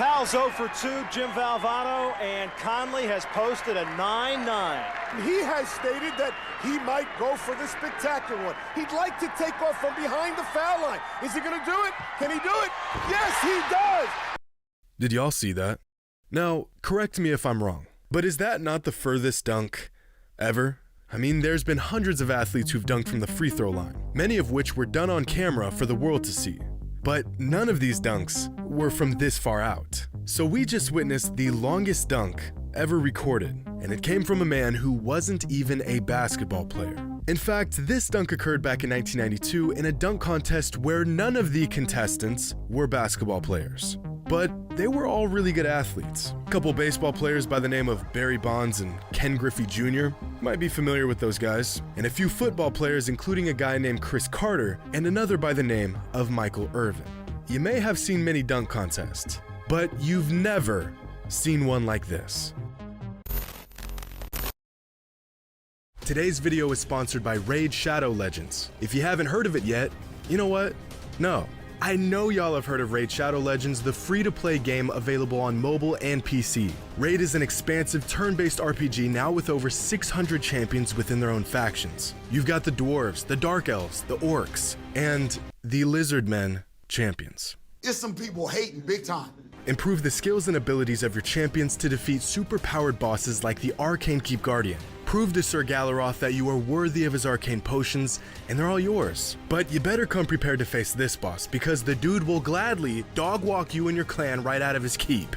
Powell's 0 for 2, Jim Valvano, and Conley has posted a 9-9. He has stated that he might go for the spectacular one. He'd like to take off from behind the foul line. Is he going to do it? Can he do it? Yes, he does! Did y'all see that? Now, correct me if I'm wrong, but is that not the furthest dunk ever? I mean, there's been hundreds of athletes who've dunked from the free throw line, many of which were done on camera for the world to see. But none of these dunks were from this far out. So we just witnessed the longest dunk ever recorded, and it came from a man who wasn't even a basketball player. In fact, this dunk occurred back in 1992 in a dunk contest where none of the contestants were basketball players. But they were all really good athletes. A couple baseball players by the name of Barry Bonds and Ken Griffey Jr. might be familiar with those guys, and a few football players including a guy named Chris Carter and another by the name of Michael Irvin. You may have seen many dunk contests, but you've never seen one like this. Today's video is sponsored by Raid Shadow Legends. If you haven't heard of it yet, you know what? No. I know y'all have heard of Raid Shadow Legends, the free-to-play game available on mobile and PC. Raid is an expansive turn-based RPG now with over 600 champions within their own factions. You've got the dwarves, the dark elves, the orcs, and the lizard men champions. It's some people hating big time. Improve the skills and abilities of your champions to defeat super-powered bosses like the Arcane Keep Guardian. Prove to Sir Galaroth that you are worthy of his arcane potions, and they're all yours. But you better come prepared to face this boss, because the dude will gladly dog walk you and your clan right out of his keep.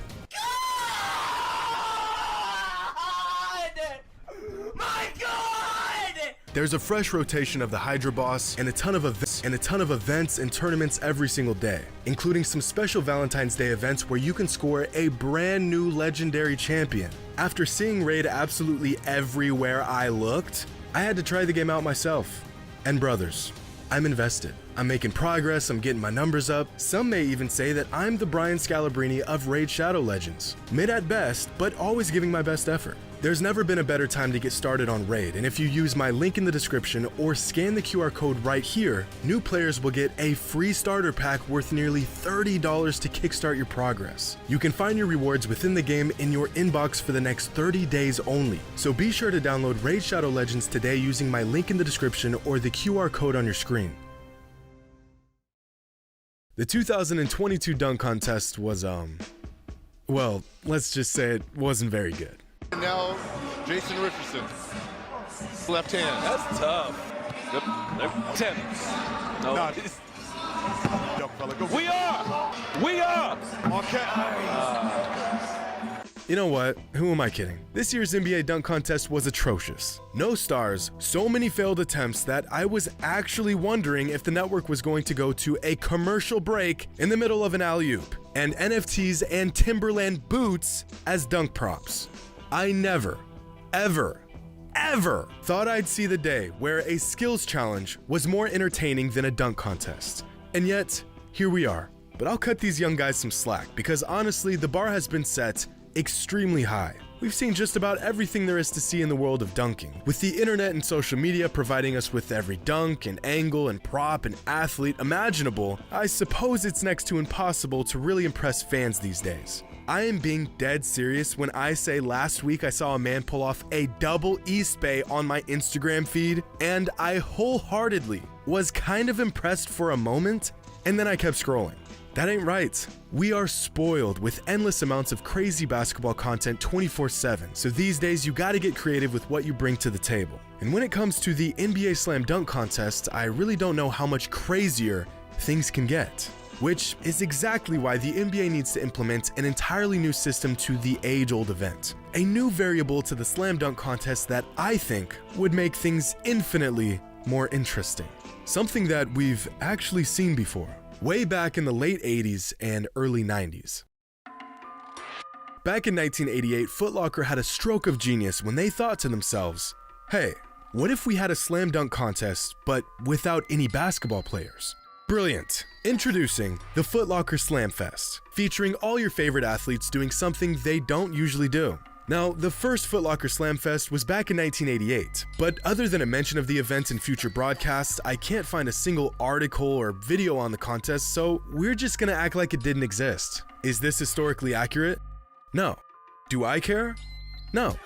There's a fresh rotation of the Hydra boss and a ton of events and tournaments every single day, including some special Valentine's Day events where you can score a brand new legendary champion. After seeing Raid absolutely everywhere I looked, I had to try the game out myself. And brothers, I'm invested. I'm making progress, I'm getting my numbers up. Some may even say that I'm the Brian Scalabrine of Raid Shadow Legends. Mid at best, but always giving my best effort. There's never been a better time to get started on Raid, and if you use my link in the description or scan the QR code right here, new players will get a free starter pack worth nearly $30 to kickstart your progress. You can find your rewards within the game in your inbox for the next 30 days only. So be sure to download Raid Shadow Legends today using my link in the description or the QR code on your screen. The 2022 dunk contest was, well, let's just say it wasn't very good. And now, Jason Richardson, left hand. That's tough. Nope. 10. No. No. We are. Okay. You know what? Who am I kidding? This year's NBA dunk contest was atrocious. No stars, so many failed attempts that I was actually wondering if the network was going to go to a commercial break in the middle of an alley-oop, and NFTs and Timberland boots as dunk props. I never, ever thought I'd see the day where a skills challenge was more entertaining than a dunk contest. And yet, here we are. But I'll cut these young guys some slack, because honestly, the bar has been set extremely high. We've seen just about everything there is to see in the world of dunking, with the internet and social media providing us with every dunk and angle and prop and athlete imaginable. I suppose it's next to impossible to really impress fans these days. I am being dead serious when I say last week I saw a man pull off a double East Bay on my Instagram feed, and I wholeheartedly was kind of impressed for a moment, and then I kept scrolling. That ain't right. We are spoiled with endless amounts of crazy basketball content 24/7, so these days you gotta get creative with what you bring to the table. And when it comes to the NBA Slam Dunk Contest, I really don't know how much crazier things can get. Which is exactly why the NBA needs to implement an entirely new system to the age-old event. A new variable to the Slam Dunk Contest that I think would make things infinitely more interesting. Something that we've actually seen before, way back in the late 80s and early 90s. Back in 1988, Foot Locker had a stroke of genius when they thought to themselves, hey, what if we had a slam dunk contest, but without any basketball players? Brilliant! Introducing the Foot Locker Slam Fest, featuring all your favorite athletes doing something they don't usually do. Now, the first Foot Locker Slam Fest was back in 1988, but other than a mention of the event in future broadcasts, I can't find a single article or video on the contest, so we're just gonna act like it didn't exist. Is this historically accurate? No. Do I care? No.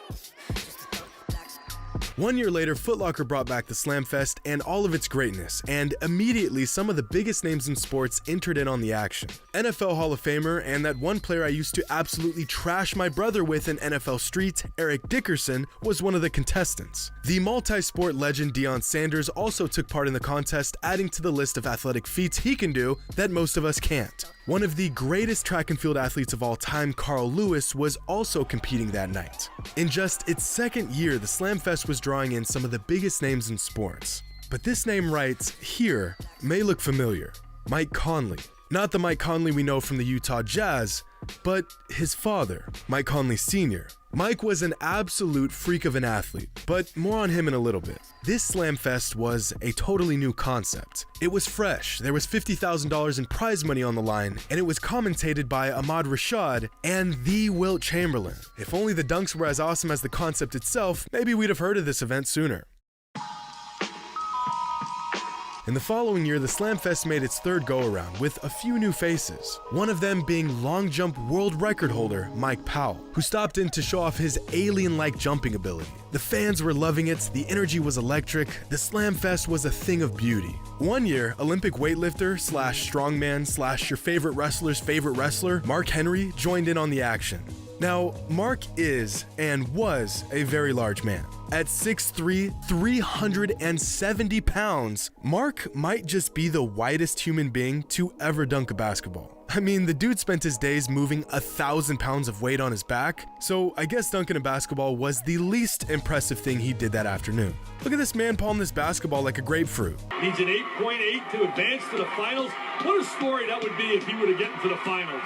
1 year later, Foot Locker brought back the Slam Fest and all of its greatness, and immediately some of the biggest names in sports entered in on the action. NFL Hall of Famer and that one player I used to absolutely trash my brother with in NFL Street, Eric Dickerson, was one of the contestants. The multi-sport legend Deion Sanders also took part in the contest, adding to the list of athletic feats he can do that most of us can't. One of the greatest track and field athletes of all time, Carl Lewis, was also competing that night. In just its second year, the Slam Fest was drawing in some of the biggest names in sports. But this name right here may look familiar. Mike Conley. Not the Mike Conley we know from the Utah Jazz, but his father, Mike Conley Sr. Mike was an absolute freak of an athlete, but more on him in a little bit. This Slam Fest was a totally new concept. It was fresh, there was $50,000 in prize money on the line, and it was commentated by Ahmad Rashad and the Wilt Chamberlain. If only the dunks were as awesome as the concept itself, maybe we'd have heard of this event sooner. In the following year, the Slam Fest made its third go-around with a few new faces, one of them being long jump world record holder Mike Powell, who stopped in to show off his alien-like jumping ability. The fans were loving it, the energy was electric, the Slam Fest was a thing of beauty. 1 year, Olympic weightlifter slash strongman slash your favorite wrestler's favorite wrestler, Mark Henry, joined in on the action. Now, Mark is and was a very large man. At 6'3", 370 pounds, Mark might just be the widest human being to ever dunk a basketball. I mean, the dude spent his days moving 1,000 pounds of weight on his back, so I guess dunking a basketball was the least impressive thing he did that afternoon. Look at this man palm this basketball like a grapefruit. Needs an 8.8 to advance to the finals. What a story that would be if he were to get into the finals.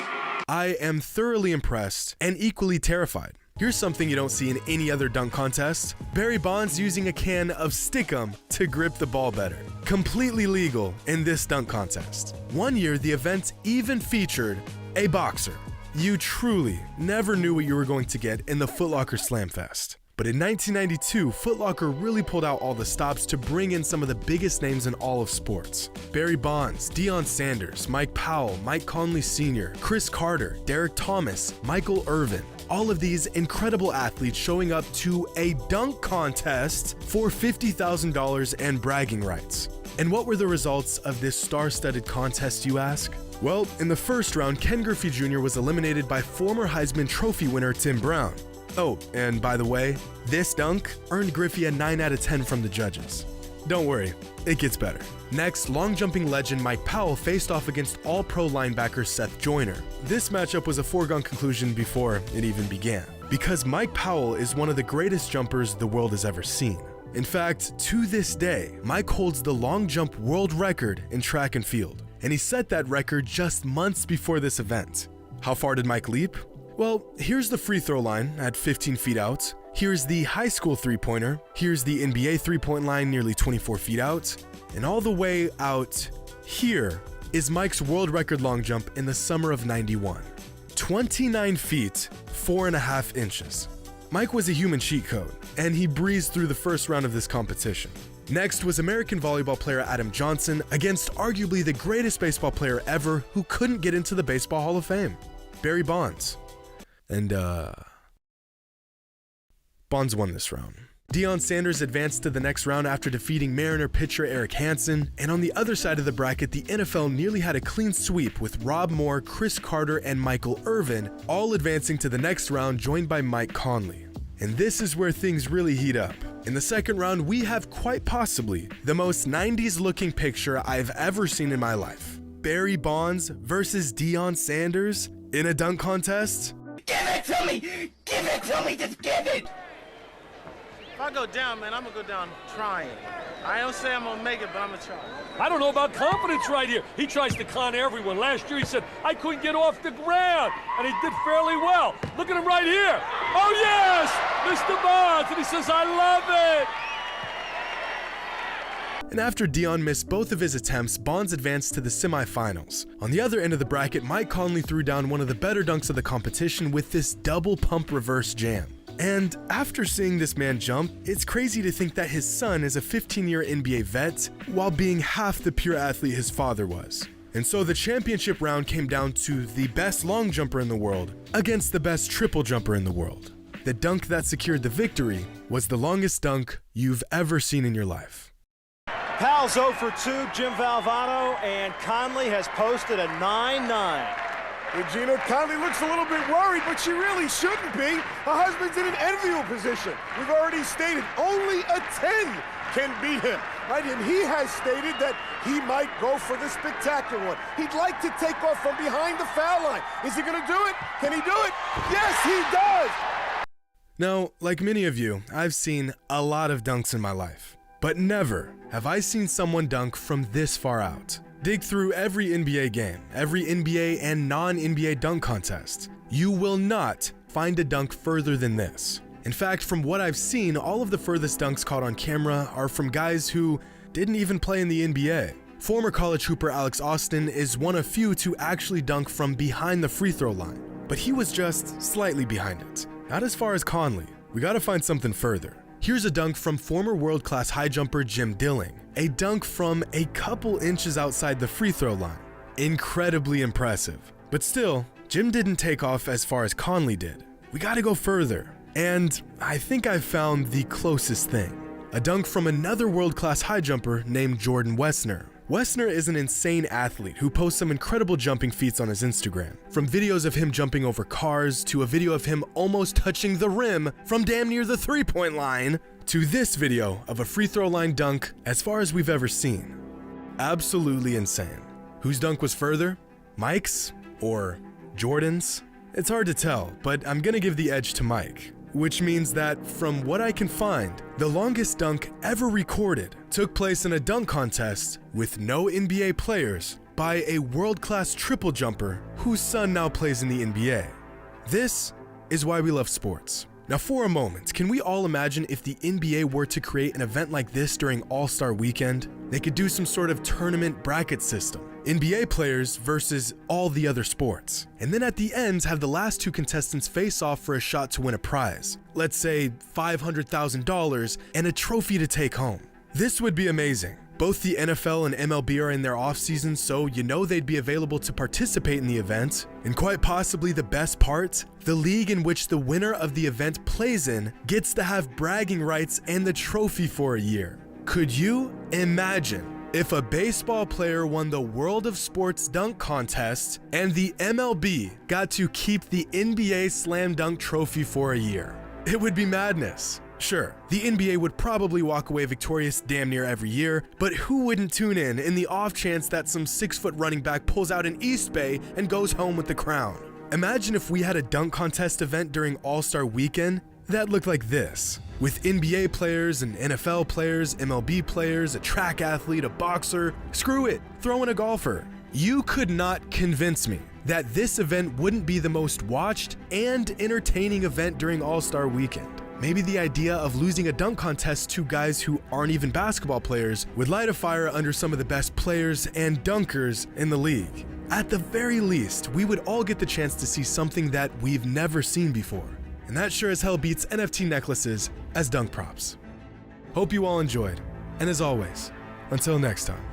I am thoroughly impressed and equally terrified. Here's something you don't see in any other dunk contest. Barry Bonds using a can of Stickum to grip the ball better. Completely legal in this dunk contest. 1 year, the event even featured a boxer. You truly never knew what you were going to get in the Foot Locker Slam Fest. But in 1992, Foot Locker really pulled out all the stops to bring in some of the biggest names in all of sports. Barry Bonds, Deion Sanders, Mike Powell, Mike Conley Sr., Chris Carter, Derek Thomas, Michael Irvin. All of these incredible athletes showing up to a dunk contest for $50,000 and bragging rights. And what were the results of this star-studded contest, you ask? Well, in the first round, Ken Griffey Jr. was eliminated by former Heisman Trophy winner Tim Brown. Oh, and by the way, this dunk earned Griffey a 9 out of 10 from the judges. Don't worry, it gets better. Next, long jumping legend Mike Powell faced off against all-pro linebacker Seth Joyner. This matchup was a foregone conclusion before it even began, because Mike Powell is one of the greatest jumpers the world has ever seen. In fact, to this day, Mike holds the long jump world record in track and field, and he set that record just months before this event. How far did Mike leap? Well, here's the free throw line at 15 feet out. Here's the high school three-pointer. Here's the NBA three-point line nearly 24 feet out. And all the way out here is Mike's world record long jump in the summer of '91. 29 feet, 4.5 inches. Mike was a human cheat code, and he breezed through the first round of this competition. Next was American volleyball player Adam Johnson against arguably the greatest baseball player ever who couldn't get into the Baseball Hall of Fame, Barry Bonds. And, Bonds won this round. Deion Sanders advanced to the next round after defeating Mariner pitcher Eric Hansen, and on the other side of the bracket, the NFL nearly had a clean sweep with Rob Moore, Chris Carter, and Michael Irvin all advancing to the next round, joined by Mike Conley. And this is where things really heat up. In the second round, we have quite possibly the most 90s looking picture I've ever seen in my life. Barry Bonds versus Deion Sanders in a dunk contest. Give it to me! Give it to me! Just give it! If I go down, man, I'm gonna go down trying. I don't say I'm gonna make it, but I'm gonna try. I don't know about confidence right here. He tries to con everyone. Last year he said, I couldn't get off the ground, and he did fairly well. Look at him right here. Oh, yes! Mr. Bonds, and he says, I love it! And after Deion missed both of his attempts, Bonds advanced to the semifinals. On the other end of the bracket, Mike Conley threw down one of the better dunks of the competition with this double pump reverse jam. And after seeing this man jump, it's crazy to think that his son is a 15-year NBA vet while being half the pure athlete his father was. And so the championship round came down to the best long jumper in the world against the best triple jumper in the world. The dunk that secured the victory was the longest dunk you've ever seen in your life. Pals 0 for 2, Jim Valvano, and Conley has posted a 9-9. Hey, Gino, Conley looks a little bit worried, but she really shouldn't be. Her husband's in an enviable position. We've already stated only a 10 can beat him, right? And he has stated that he might go for the spectacular one. He'd like to take off from behind the foul line. Is he gonna do it? Can he do it? Yes, he does! Now, like many of you, I've seen a lot of dunks in my life, but never have I seen someone dunk from this far out. Dig through every NBA game, every NBA and non-NBA dunk contest. You will not find a dunk further than this. In fact, from what I've seen, all of the furthest dunks caught on camera are from guys who didn't even play in the NBA. Former college hooper Alex Austin is one of few to actually dunk from behind the free throw line, but he was just slightly behind it. Not as far as Conley. We gotta find something further. Here's a dunk from former world-class high jumper Jim Dilling. A dunk from a couple inches outside the free throw line. Incredibly impressive. But still, Jim didn't take off as far as Conley did. We gotta go further. And I think I've found the closest thing. A dunk from another world-class high jumper named Jordan Wessner. Wessner is an insane athlete who posts some incredible jumping feats on his Instagram. From videos of him jumping over cars, to a video of him almost touching the rim from damn near the three-point line, to this video of a free throw line dunk as far as we've ever seen. Absolutely insane. Whose dunk was further? Mike's? Or Jordan's? It's hard to tell, but I'm gonna give the edge to Mike. Which means that, from what I can find, the longest dunk ever recorded took place in a dunk contest with no NBA players by a world-class triple jumper whose son now plays in the NBA. This is why we love sports. Now for a moment, can we all imagine if the NBA were to create an event like this during All-Star Weekend? They could do some sort of tournament bracket system. NBA players versus all the other sports. And then at the end, have the last two contestants face off for a shot to win a prize. Let's say $500,000 and a trophy to take home. This would be amazing. Both the NFL and MLB are in their off season, so you know they'd be available to participate in the event. And quite possibly the best part, the league in which the winner of the event plays in gets to have bragging rights and the trophy for a year. Could you imagine if a baseball player won the World of Sports dunk contest and the MLB got to keep the NBA Slam Dunk trophy for a year? It would be madness. Sure, the NBA would probably walk away victorious damn near every year, but who wouldn't tune in the off chance that some 6-foot running back pulls out an East Bay and goes home with the crown? Imagine if we had a dunk contest event during All-Star Weekend that looked like this, with NBA players and NFL players, MLB players, a track athlete, a boxer, screw it, throw in a golfer. You could not convince me that this event wouldn't be the most watched and entertaining event during All-Star Weekend. Maybe the idea of losing a dunk contest to guys who aren't even basketball players would light a fire under some of the best players and dunkers in the league. At the very least, we would all get the chance to see something that we've never seen before. And that sure as hell beats NFT necklaces as dunk props. Hope you all enjoyed, and as always, until next time.